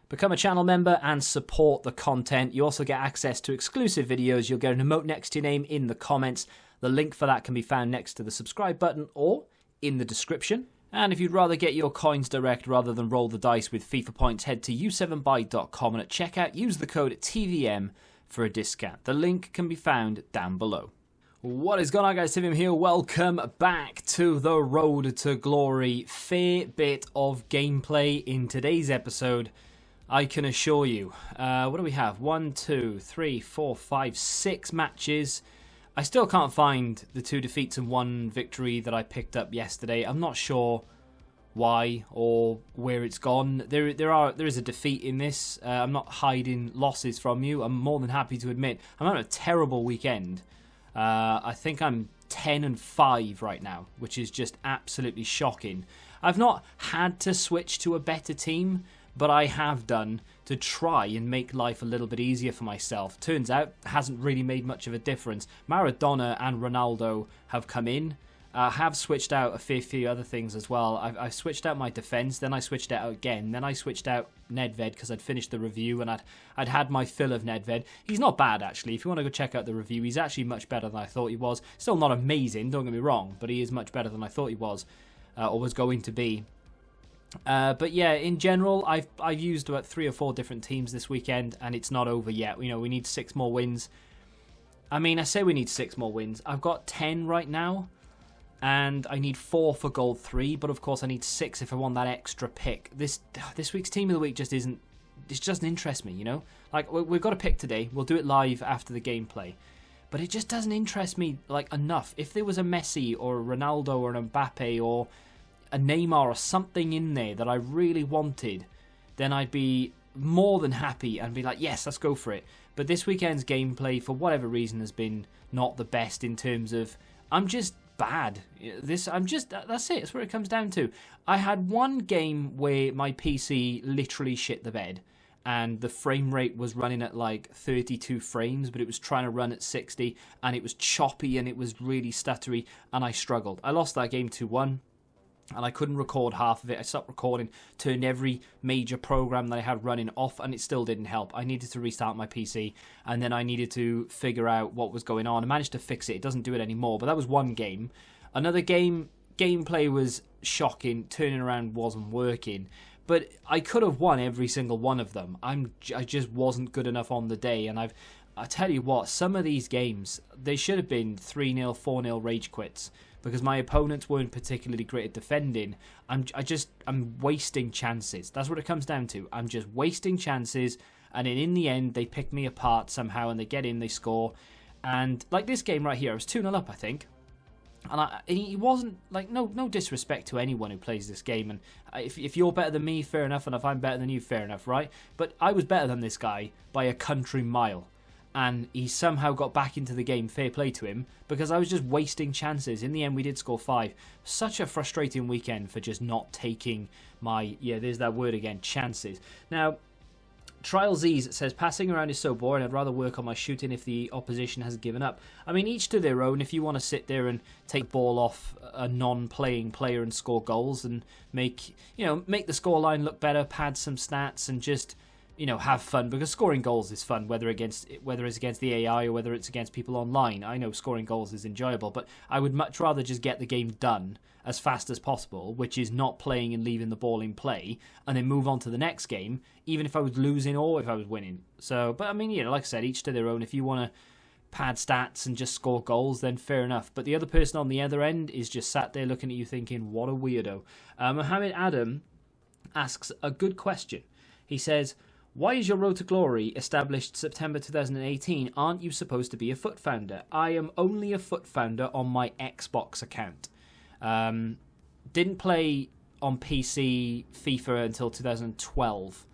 Become a channel member and support the content. You also get access to exclusive videos. You'll get an emote next to your name in the comments. The link for that can be found next to the subscribe button or in the description. And if you'd rather get your coins direct rather than roll the dice with FIFA points, head to u7buy.com and at checkout use the code TVM for a discount. The link can be found down below. What is going on, guys? TVM here. Welcome back to the Road to Glory. Fair bit of gameplay in today's episode, I can assure you. What do we have? 1, 2, 3, 4, 5, 6 matches. I still can't find the 2 defeats and 1 victory that I picked up yesterday. I'm not sure why or where it's gone. There is a defeat in this. I'm not hiding losses from you. I'm more than happy to admit I'm having a terrible weekend. I think I'm 10-5 right now, which is just absolutely shocking. I've not had to switch to a better team, but I have done to try and make life a little bit easier for myself. Turns out, it hasn't really made much of a difference. Maradona and Ronaldo have come in. I have switched out a fair few other things as well. I've switched out my defence, then I switched it out again. Then I switched out Nedved because I'd finished the review and I'd had my fill of Nedved. He's not bad, actually. If you want to go check out the review, he's actually much better than I thought he was. Still not amazing, don't get me wrong, but he is much better than I thought he was, or was going to be. But yeah, in general, I've used about 3 or 4 different teams this weekend, and it's not over yet. You know, we need 6 more wins. I mean, I say we need 6 more wins. I've got 10 right now, and I need 4 for gold 3. But of course, I need 6 if I want that extra pick. This week's team of the week just isn't. It just doesn't interest me. You know, like we've got a pick today. We'll do it live after the gameplay. But it just doesn't interest me like enough. If there was a Messi or a Ronaldo or an Mbappe or a Neymar or something in there that I really wanted, then I'd be more than happy and be like, yes, let's go for it. But this weekend's gameplay, for whatever reason, has been not the best in terms of I'm just bad. That's it. That's what it comes down to. I had one game where my PC literally shit the bed and the frame rate was running at like 32 frames, but it was trying to run at 60 and it was choppy and it was really stuttery and I struggled. I lost that game 2-1. And I couldn't record half of it. I stopped recording, turned every major program that I had running off, and it still didn't help. I needed to restart my PC, and then I needed to figure out what was going on. I managed to fix it. It doesn't do it anymore, but that was one game. Another game, gameplay was shocking. Turning around wasn't working. But I could have won every single one of them. I just wasn't good enough on the day, and I tell you what, some of these games, they should have been 3-0, 4-0 rage quits. Because my opponents weren't particularly great at defending. I'm wasting chances. That's what it comes down to. I'm just wasting chances, and then in the end, they pick me apart somehow, and they get in, they score. And like this game right here, I was 2-0 up, I think. And he wasn't, like, no disrespect to anyone who plays this game. And if you're better than me, fair enough. And if I'm better than you, fair enough, right? But I was better than this guy by a country mile. And he somehow got back into the game, fair play to him, because I was just wasting chances. In the end, we did score 5. Such a frustrating weekend for just not taking my, yeah, there's that word again, chances. Now, Trial Z's says, passing around is so boring, I'd rather work on my shooting if the opposition has given up. I mean, each to their own. If you want to sit there and take the ball off a non-playing player and score goals and make the scoreline look better, pad some stats and just, have fun, because scoring goals is fun, whether it's against the AI or whether it's against people online. I know scoring goals is enjoyable, but I would much rather just get the game done as fast as possible, which is not playing and leaving the ball in play, and then move on to the next game, even if I was losing or if I was winning. So, but I mean, like I said, each to their own. If you want to pad stats and just score goals, then fair enough. But the other person on the other end is just sat there looking at you thinking, what a weirdo. Mohammed Adam asks a good question. He says, why is your Road to Glory established September 2018? Aren't you supposed to be a foot founder? I am only a foot founder on my Xbox account. Didn't play on PC FIFA until 2012.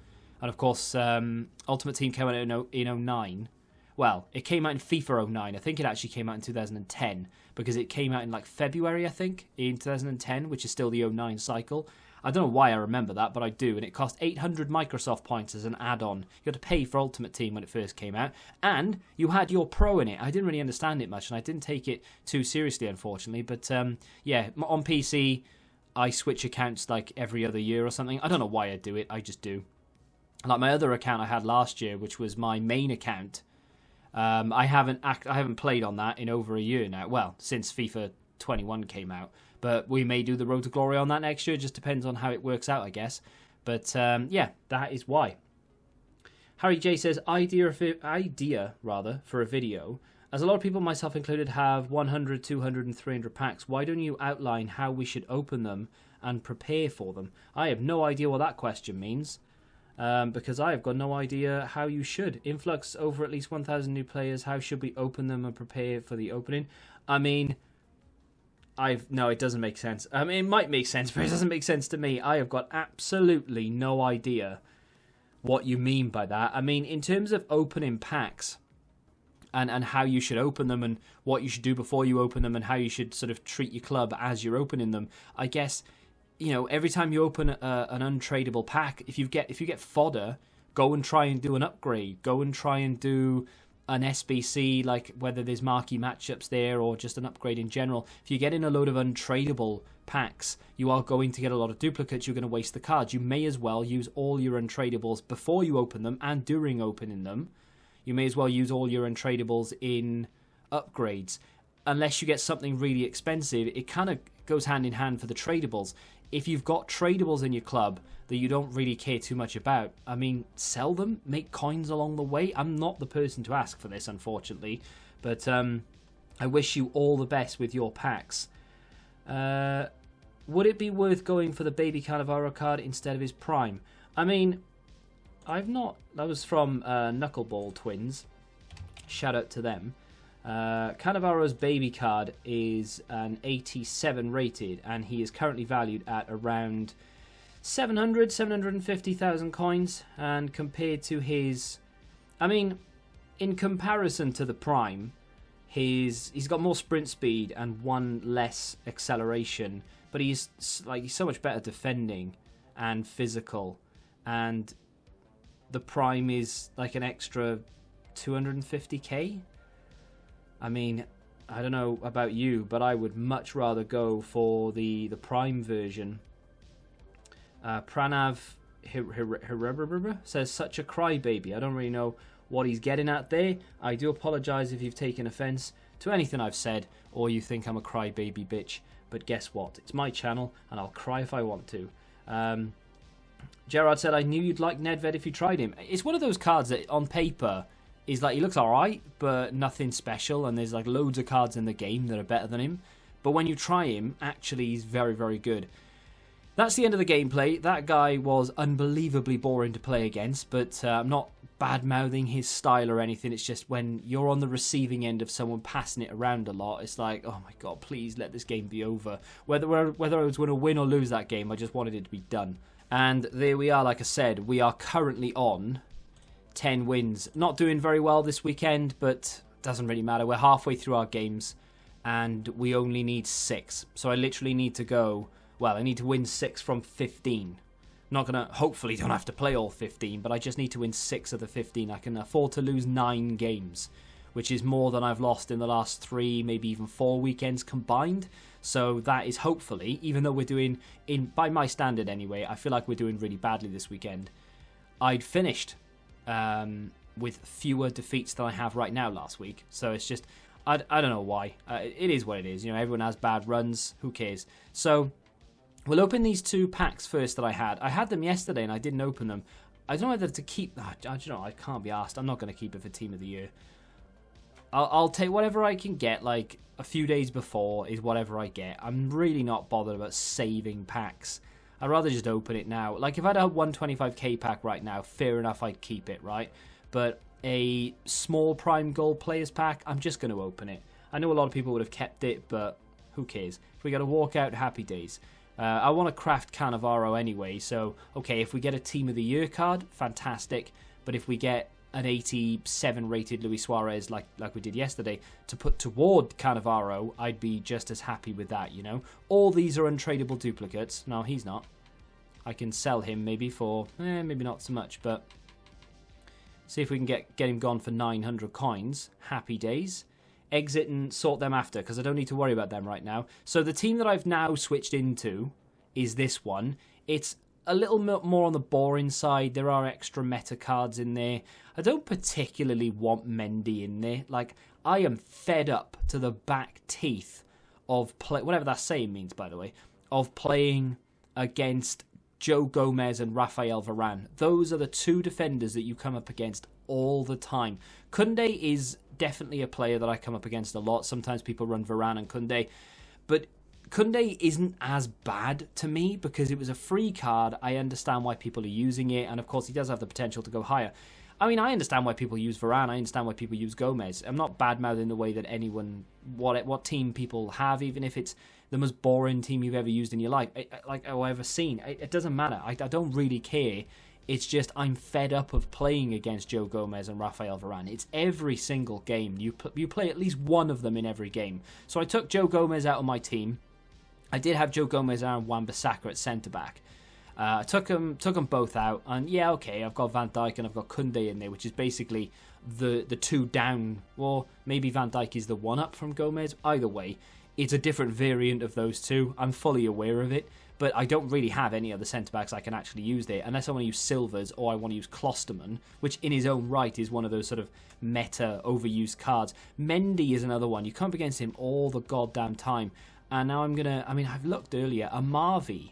And of course, Ultimate Team came out in 2009. Well, it came out in FIFA 2009. I think it actually came out in 2010 because it came out in like February, I think, in 2010, which is still the 2009 cycle. I don't know why I remember that, but I do. And it cost 800 Microsoft points as an add-on. You had to pay for Ultimate Team when it first came out. And you had your Pro in it. I didn't really understand it much, and I didn't take it too seriously, unfortunately. But yeah, on PC, I switch accounts like every other year or something. I don't know why I do it. I just do. Like my other account I had last year, which was my main account. I haven't played on that in over a year now. Well, since FIFA 21 came out. But we may do the Road to Glory on that next year. It just depends on how it works out, I guess. But yeah, that is why. Harry J says, idea for a video. As a lot of people, myself included, have 100, 200 and 300 packs, why don't you outline how we should open them and prepare for them? I have no idea what that question means, because I have got no idea how you should. Influx over at least 1,000 new players, how should we open them and prepare for the opening? I mean, no, it doesn't make sense. I mean, it might make sense, but it doesn't make sense to me. I have got absolutely no idea what you mean by that. I mean, in terms of opening packs and how you should open them and what you should do before you open them and how you should sort of treat your club as you're opening them, I guess, you know, every time you open an untradeable pack, if you get fodder, go and try and do an upgrade. Go and try and do an SBC, like whether there's marquee matchups there or just an upgrade in general. If you get in a load of untradeable packs, you are going to get a lot of duplicates. You're going to waste the cards. You may as well use all your untradables before you open them and during opening them. You may as well use all your untradables in upgrades. Unless you get something really expensive, it kind of goes hand in hand for the tradables. If you've got tradables in your club that you don't really care too much about, I mean, sell them, make coins along the way. I'm not the person to ask for this, unfortunately, but I wish you all the best with your packs. Would it be worth going for the Baby Cannavaro card instead of his Prime? I mean, I've not... That was from Knuckleball Twins. Shout out to them. Cannavaro's baby card is an 87 rated, and he is currently valued at around 750,000 coins. And compared to his... I mean, in comparison to the Prime, he's got more sprint speed and one less acceleration, but he's so much better defending and physical, and the Prime is like an extra 250k. I mean, I don't know about you, but I would much rather go for the Prime version. Pranav says, such a crybaby. I don't really know what he's getting at there. I do apologise if you've taken offence to anything I've said, or you think I'm a crybaby bitch. But guess what? It's my channel, and I'll cry if I want to. Gerard said, I knew you'd like Nedved if you tried him. It's one of those cards that, on paper, is like, he looks alright, but nothing special, and there's like loads of cards in the game that are better than him. But when you try him, actually, he's very, very good. That's the end of the gameplay. That guy was unbelievably boring to play against, but I'm not bad-mouthing his style or anything. It's just when you're on the receiving end of someone passing it around a lot, it's like, oh my god, please let this game be over. Whether I was going to win or lose that game, I just wanted it to be done. And there we are, like I said, we are currently on 10 wins. Not doing very well this weekend, but doesn't really matter. We're halfway through our games, and we only need 6. So I literally need to go... Well, I need to win 6 from 15. Not going to... Hopefully don't have to play all 15, but I just need to win 6 of the 15. I can afford to lose 9 games, which is more than I've lost in the last 3, maybe even 4 weekends combined. So that is hopefully, even though we're doing, by my standard anyway, I feel like we're doing really badly this weekend. I'd finished with fewer defeats than I have right now last week. So it's just, I don't know why. It is what it is. You know, everyone has bad runs. Who cares? So we'll open these 2 packs first that I had. I had them yesterday and I didn't open them. I don't know whether to keep... I can't be asked. I'm not going to keep it for Team of the Year. I'll take whatever I can get, like a few days before is whatever I get. I'm really not bothered about saving packs. I'd rather just open it now. Like if I had a 125k pack right now, fair enough, I'd keep it, right? But a small Prime Gold Players pack, I'm just going to open it. I know a lot of people would have kept it, but who cares? If we got to walk out, happy days. I want to craft Cannavaro anyway, so okay, if we get a Team of the Year card, fantastic. But if we get an 87 rated Luis Suarez like we did yesterday to put toward Cannavaro, I'd be just as happy with that, you know. All these are untradeable duplicates. No, he's not. I can sell him maybe for, maybe not so much, but see if we can get him gone for 900 coins. Happy days. Exit and sort them after, because I don't need to worry about them right now. So the team that I've now switched into is this one. It's a little more on the boring side. There are extra meta cards in there. I don't particularly want Mendy in there. Like, I am fed up to the back teeth of whatever that saying means, by the way, of playing against Joe Gomez and Rafael Varane. Those are the two defenders that you come up against all the time. Koundé is definitely a player that I come up against a lot. Sometimes people run Varane and Koundé, but Koundé isn't as bad to me because it was a free card. I understand why people are using it, and of course he does have the potential to go higher. I mean, I understand why people use Varane. I understand why people use Gomez. I'm not bad-mouthing the way that anyone, what team people have, even if it's the most boring team you've ever used in your life, or ever seen. It doesn't matter. I don't really care. It's just I'm fed up of playing against Joe Gomez and Rafael Varane. It's every single game. You play at least one of them in every game. So I took Joe Gomez out of my team. I did have Joe Gomez and Wan-Bissaka at centre-back. I took them both out, and yeah, okay, I've got Van Dijk and I've got Koundé in there, which is basically the two down, or maybe Van Dijk is the one up from Gomez. Either way, it's a different variant of those two. I'm fully aware of it, but I don't really have any other centre-backs I can actually use there, unless I want to use Silvers or I want to use Klosterman, which in his own right is one of those sort of meta overused cards. Mendy is another one. You come up against him all the goddamn time, and now I've looked earlier, Amavi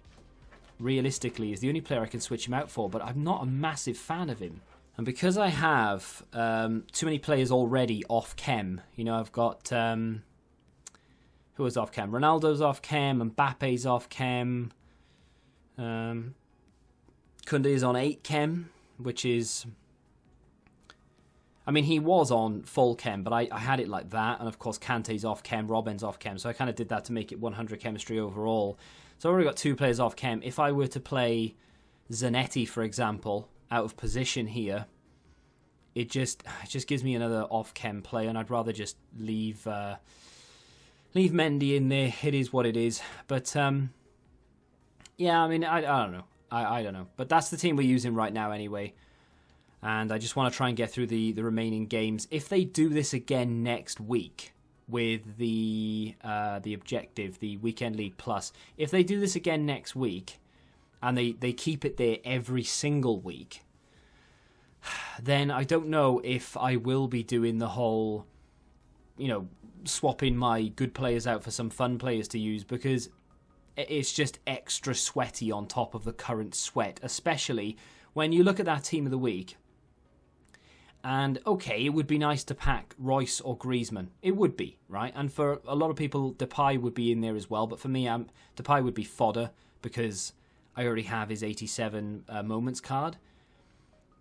realistically is the only player I can switch him out for, but I'm not a massive fan of him. And because I have too many players already off chem, I've got who is off chem? Ronaldo's off chem, Mbappe's off chem, Koundé's on 8 chem, which is, he was on full chem, but I had it like that, and of course Kante's off chem, Robben's off chem, so I kind of did that to make it 100 chemistry overall. So I've already got 2 players off chem. If I were to play Zanetti, for example, out of position here, it just gives me another off chem player, and I'd rather just leave Mendy in there. It is what it is. But yeah, I don't know. I don't know. But that's the team we're using right now anyway. And I just want to try and get through the remaining games. If they do this again next week with the objective, the Weekend League Plus, if they do this again next week and they keep it there every single week, then I don't know if I will be doing the whole, swapping my good players out for some fun players to use, because it's just extra sweaty on top of the current sweat, especially when you look at that team of the week. And, okay, it would be nice to pack Royce or Griezmann. It would be, right? And for a lot of people, Depay would be in there as well. But for me, Depay would be fodder because I already have his 87 moments card.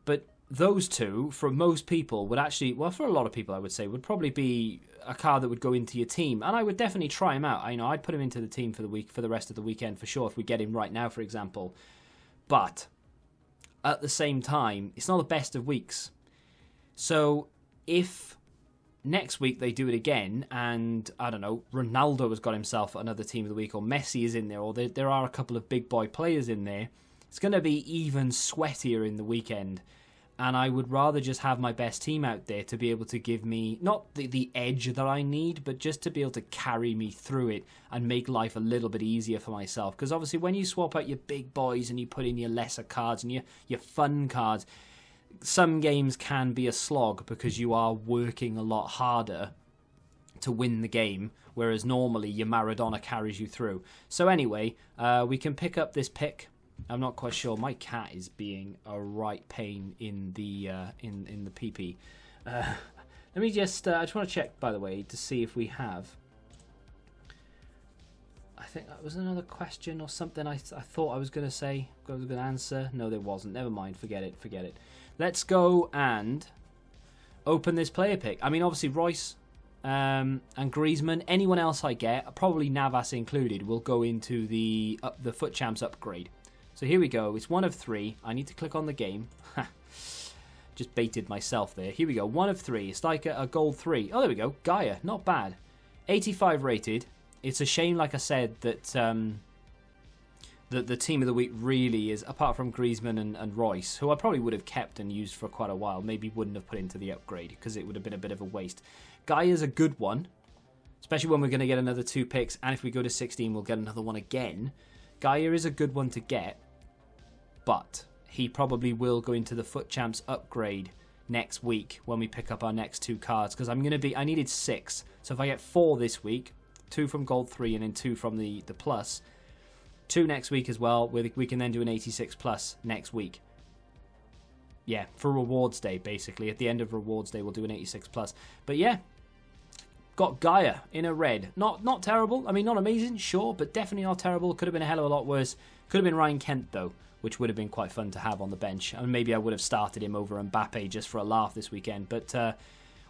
But those two, for most people, would actually, well, for a lot of people, I would say, would probably be a card that would go into your team. And I would definitely try him out. I'd put him into the team for the rest of the weekend for sure if we get him right now, for example. But at the same time, it's not the best of weeks. So if next week they do it again and, I don't know, Ronaldo has got himself another team of the week, or Messi is in there, or there are a couple of big boy players in there, it's going to be even sweatier in the weekend. And I would rather just have my best team out there to be able to give me, not the edge that I need, but just to be able to carry me through it and make life a little bit easier for myself. Because obviously when you swap out your big boys and you put in your lesser cards and your fun cards, some games can be a slog because you are working a lot harder to win the game, whereas normally your Maradona carries you through. So anyway, we can pick up this pick. I'm not quite sure. My cat is being a right pain in the in the PP. Let me just. I just want to check, by the way, to see if we have. I think that was another question or something. I thought I was going to say. I was going to answer. No, there wasn't. Never mind. Forget it. Let's go and open this player pick. Obviously Royce and Griezmann. Anyone else I get, probably Navas included, will go into the Foot Champs upgrade. So here we go. It's 1 of 3. I need to click on the game. Just baited myself there. Here we go. 1 of 3. Striker, a gold 3. Oh, there we go. Gaia. Not bad. 85 rated. It's a shame, like I said, that the team of the week really is, apart from Griezmann and Royce, who I probably would have kept and used for quite a while, maybe wouldn't have put into the upgrade because it would have been a bit of a waste. Gaia's a good one, especially when we're going to get another 2 picks, and if we go to 16, we'll get another one again. Gaia is a good one to get. but he probably will go into the Foot Champs upgrade next week when we pick up our next 2 cards, because I needed 6. So if I get 4 this week, 2 from Gold 3 and then 2 from the Plus, 2 next week as well, we can then do an 86 Plus next week. Yeah, for Rewards Day, basically. At the end of Rewards Day, we'll do an 86 Plus. But yeah, got Gaia in a red. Not terrible. I mean, not amazing, sure, but definitely not terrible. Could have been a hell of a lot worse. Could have been Ryan Kent, though, which would have been quite fun to have on the bench. And maybe I would have started him over Mbappe just for a laugh this weekend. But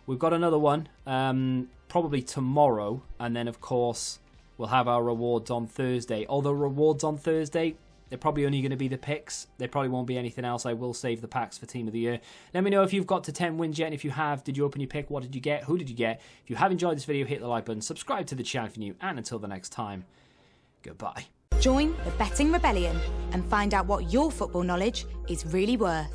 we've got another one, probably tomorrow. And then, of course, we'll have our rewards on Thursday. Although rewards on Thursday, they're probably only going to be the picks. There probably won't be anything else. I will save the packs for Team of the Year. Let me know if you've got to 10 wins yet. And if you have, did you open your pick? What did you get? Who did you get? If you have enjoyed this video, hit the like button. Subscribe to the channel if you're new. And until the next time, goodbye. Join the Betting Rebellion and find out what your football knowledge is really worth.